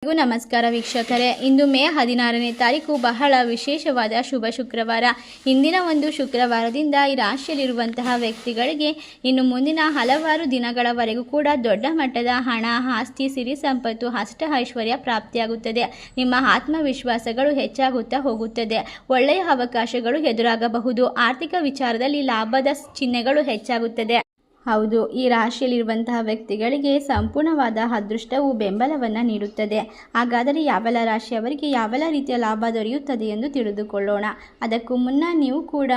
ಎಲ್ಲರಿಗೂ ನಮಸ್ಕಾರ ವೀಕ್ಷಕರೇ. ಇಂದು ಮೇ 16ನೇ ತಾರೀಕು ಬಹಳ ವಿಶೇಷವಾದ ಶುಭ ಶುಕ್ರವಾರ. ಇಂದಿನ ಒಂದು ಶುಕ್ರವಾರದಿಂದ ಈ ರಾಶಿಯಲ್ಲಿರುವಂತಹ ವ್ಯಕ್ತಿಗಳಿಗೆ ಇನ್ನು ಮುಂದಿನ ಹಲವಾರು ದಿನಗಳವರೆಗೂ ಕೂಡ ದೊಡ್ಡ ಮಟ್ಟದ ಹಣ, ಆಸ್ತಿ, ಸಿರಿ ಸಂಪತ್ತು, ಅಷ್ಟ ಐಶ್ವರ್ಯ ಪ್ರಾಪ್ತಿಯಾಗುತ್ತದೆ. ನಿಮ್ಮ ಆತ್ಮವಿಶ್ವಾಸಗಳು ಹೆಚ್ಚಾಗುತ್ತಾ ಹೋಗುತ್ತದೆ. ಒಳ್ಳೆಯ ಅವಕಾಶಗಳು ಎದುರಾಗಬಹುದು. ಆರ್ಥಿಕ ವಿಚಾರದಲ್ಲಿ ಲಾಭದ ಚಿಹ್ನೆಗಳು ಹೆಚ್ಚಾಗುತ್ತದೆ. ಹೌದು, ಈ ರಾಶಿಯಲ್ಲಿರುವಂತಹ ವ್ಯಕ್ತಿಗಳಿಗೆ ಸಂಪೂರ್ಣವಾದ ಅದೃಷ್ಟವು ಬೆಂಬಲವನ್ನು ನೀಡುತ್ತದೆ. ಹಾಗಾದರೆ ಯಾವೆಲ್ಲ ರಾಶಿಯವರಿಗೆ ಯಾವೆಲ್ಲ ರೀತಿಯ ಲಾಭ ದೊರೆಯುತ್ತದೆ ಎಂದು ತಿಳಿದುಕೊಳ್ಳೋಣ. ಅದಕ್ಕೂ ಮುನ್ನ ನೀವು ಕೂಡ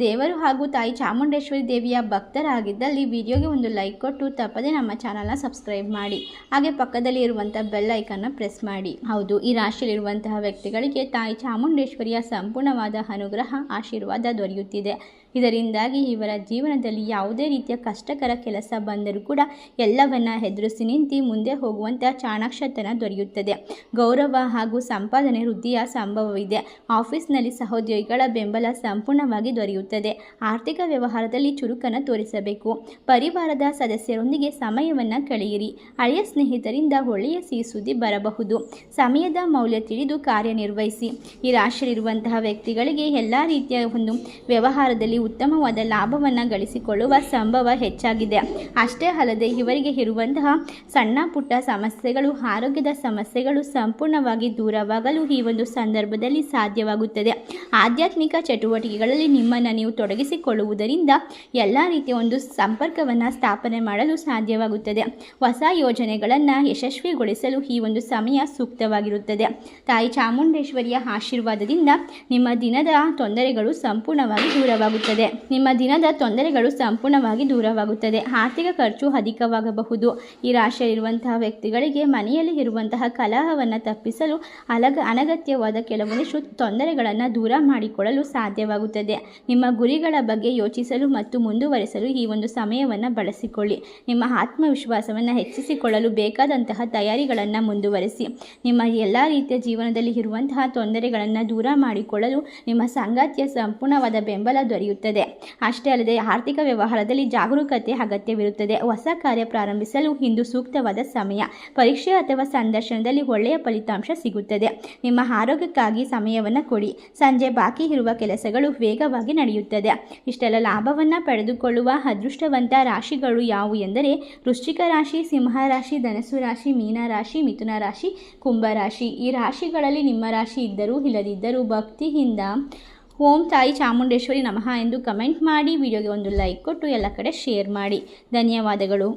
ದೇವರು ಹಾಗೂ ತಾಯಿ ಚಾಮುಂಡೇಶ್ವರಿ ದೇವಿಯ ಭಕ್ತರಾಗಿದ್ದಲ್ಲಿ ವಿಡಿಯೋಗೆ ಒಂದು ಲೈಕ್ ಕೊಟ್ಟು ತಪ್ಪದೆ ನಮ್ಮ ಚಾನಲ್ನ ಸಬ್ಸ್ಕ್ರೈಬ್ ಮಾಡಿ. ಹಾಗೆ ಪಕ್ಕದಲ್ಲಿ ಇರುವಂಥ ಬೆಲ್ ಐಕನ್ನ ಪ್ರೆಸ್ ಮಾಡಿ. ಹೌದು, ಈ ರಾಶಿಯಲ್ಲಿರುವಂತಹ ವ್ಯಕ್ತಿಗಳಿಗೆ ತಾಯಿ ಚಾಮುಂಡೇಶ್ವರಿಯ ಸಂಪೂರ್ಣವಾದ ಅನುಗ್ರಹ, ಆಶೀರ್ವಾದ ದೊರೆಯುತ್ತಿದೆ. ಇದರಿಂದಾಗಿ ಇವರ ಜೀವನದಲ್ಲಿ ಯಾವುದೇ ರೀತಿಯ ಕಷ್ಟಕರ ಕೆಲಸ ಬಂದರೂ ಕೂಡ ಎಲ್ಲವನ್ನ ಎದುರಿಸಿ ನಿಂತು ಮುಂದೆ ಹೋಗುವಂಥ ಚಾಣಾಕ್ಷತನ ದೊರೆಯುತ್ತದೆ. ಗೌರವ ಹಾಗೂ ಸಂಪಾದನೆ ವೃದ್ಧಿಯ ಸಂಭವವಿದೆ. ಆಫೀಸ್ನಲ್ಲಿ ಸಹೋದ್ಯೋಗಿಗಳ ಬೆಂಬಲ ಸಂಪೂರ್ಣವಾಗಿ ದೊರೆಯುತ್ತದೆ. ಆರ್ಥಿಕ ವ್ಯವಹಾರದಲ್ಲಿ ಚುರುಕನ್ನು ತೋರಿಸಬೇಕು. ಪರಿವಾರದ ಸದಸ್ಯರೊಂದಿಗೆ ಸಮಯವನ್ನು ಕಳೆಯಿರಿ. ಹಳೆಯ ಸ್ನೇಹಿತರಿಂದ ಒಳ್ಳೆಯ ಸಿಹಿ ಸುದ್ದಿ ಬರಬಹುದು. ಸಮಯದ ಮೌಲ್ಯ ತಿಳಿದು ಕಾರ್ಯನಿರ್ವಹಿಸಿ. ಈ ರಾಶಿಯಲ್ಲಿರುವಂತಹ ವ್ಯಕ್ತಿಗಳಿಗೆ ಎಲ್ಲ ರೀತಿಯ ಒಂದು ವ್ಯವಹಾರದಲ್ಲಿ ಉತ್ತಮವಾದ ಲಾಭವನ್ನು ಗಳಿಸಿಕೊಳ್ಳುವ ಸಂಭವ ಹೆಚ್ಚಾಗಿದೆ. ಅಷ್ಟೇ ಅಲ್ಲದೆ ಇವರಿಗೆ ಇರುವಂತಹ ಸಣ್ಣ ಪುಟ್ಟ ಸಮಸ್ಯೆಗಳು, ಆರೋಗ್ಯದ ಸಮಸ್ಯೆಗಳು ಸಂಪೂರ್ಣವಾಗಿ ದೂರವಾಗಲು ಈ ಒಂದು ಸಂದರ್ಭದಲ್ಲಿ ಸಾಧ್ಯವಾಗುತ್ತದೆ. ಆಧ್ಯಾತ್ಮಿಕ ಚಟುವಟಿಕೆಗಳಲ್ಲಿ ನಿಮ್ಮನ್ನು ನೀವು ತೊಡಗಿಸಿಕೊಳ್ಳುವುದರಿಂದ ಎಲ್ಲ ರೀತಿಯ ಒಂದು ಸಂಪರ್ಕವನ್ನು ಸ್ಥಾಪನೆ ಮಾಡಲು ಸಾಧ್ಯವಾಗುತ್ತದೆ. ಹೊಸ ಯೋಜನೆಗಳನ್ನು ಯಶಸ್ವಿಗೊಳಿಸಲು ಈ ಒಂದು ಸಮಯ ಸೂಕ್ತವಾಗಿರುತ್ತದೆ. ತಾಯಿ ಚಾಮುಂಡೇಶ್ವರಿಯ ಆಶೀರ್ವಾದದಿಂದ ನಿಮ್ಮ ದಿನದ ತೊಂದರೆಗಳು ಸಂಪೂರ್ಣವಾಗಿ ದೂರವಾಗುತ್ತದೆ. ಆರ್ಥಿಕ ಖರ್ಚು ಅಧಿಕವಾಗಬಹುದು. ಈ ರಾಶಿಯಲ್ಲಿರುವಂತಹ ವ್ಯಕ್ತಿಗಳಿಗೆ ಮನೆಯಲ್ಲಿ ಇರುವಂತಹ ಕಲಹವನ್ನು ತಪ್ಪಿಸಲು ಅನಗತ್ಯವಾದ ಕೆಲವೊಂದಿಷ್ಟು ತೊಂದರೆಗಳನ್ನು ದೂರ ಮಾಡಿಕೊಳ್ಳಲು ಸಾಧ್ಯವಾಗುತ್ತದೆ. ನಿಮ್ಮ ಗುರಿಗಳ ಬಗ್ಗೆ ಯೋಚಿಸಲು ಮತ್ತು ಮುಂದುವರಿಸಲು ಈ ಒಂದು ಸಮಯವನ್ನು ಬಳಸಿಕೊಳ್ಳಿ. ನಿಮ್ಮ ಆತ್ಮವಿಶ್ವಾಸವನ್ನು ಹೆಚ್ಚಿಸಿಕೊಳ್ಳಲು ಬೇಕಾದಂತಹ ತಯಾರಿಗಳನ್ನು ಮುಂದುವರಿಸಿ. ನಿಮ್ಮ ಎಲ್ಲ ರೀತಿಯ ಜೀವನದಲ್ಲಿ ಇರುವಂತಹ ತೊಂದರೆಗಳನ್ನು ದೂರ ಮಾಡಿಕೊಳ್ಳಲು ನಿಮ್ಮ ಸಂಗಾತಿಯ ಸಂಪೂರ್ಣವಾದ ಬೆಂಬಲ ದೊರೆಯುತ್ತದೆ. ಅಷ್ಟೇ ಅಲ್ಲದೆ ಆರ್ಥಿಕ ವ್ಯವಹಾರದಲ್ಲಿ ಜಾಗರೂಕತೆ ಅಗತ್ಯವಿರುತ್ತದೆ. ಹೊಸ ಕಾರ್ಯ ಪ್ರಾರಂಭಿಸಲು ಇಂದು ಸೂಕ್ತವಾದ ಸಮಯ. ಪರೀಕ್ಷೆ ಅಥವಾ ಸಂದರ್ಶನದಲ್ಲಿ ಒಳ್ಳೆಯ ಫಲಿತಾಂಶ ಸಿಗುತ್ತದೆ. ನಿಮ್ಮ ಆರೋಗ್ಯಕ್ಕಾಗಿ ಸಮಯವನ್ನು ಕೊಡಿ. ಸಂಜೆ ಬಾಕಿ ಇರುವ ಕೆಲಸಗಳು ವೇಗವಾಗಿ ನಡೆಯುತ್ತದೆ. ಇಷ್ಟೆಲ್ಲ ಲಾಭವನ್ನು ಪಡೆದುಕೊಳ್ಳುವ ಅದೃಷ್ಟವಂತ ರಾಶಿಗಳು ಯಾವುವು ಎಂದರೆ ವೃಶ್ಚಿಕ ರಾಶಿ, ಸಿಂಹ ರಾಶಿ, ಧನಸ್ಸು ರಾಶಿ, ಮೀನ ರಾಶಿ, ಮಿಥುನ ರಾಶಿ, ಕುಂಭ ರಾಶಿ. ಈ ರಾಶಿಗಳಲ್ಲಿ ನಿಮ್ಮ ರಾಶಿ ಇದ್ದರೂ ಇಲ್ಲದಿದ್ದರೂ ಭಕ್ತಿಯಿಂದ ಓಂ ತಾಯಿ ಚಾಮುಂಡೇಶ್ವರಿ ನಮಃ ಎಂದು ಕಮೆಂಟ್ ಮಾಡಿ. ವಿಡಿಯೋಗೆ ಒಂದು ಲೈಕ್ ಕೊಟ್ಟು ಎಲ್ಲ ಕಡೆ ಶೇರ್ ಮಾಡಿ. ಧನ್ಯವಾದಗಳು.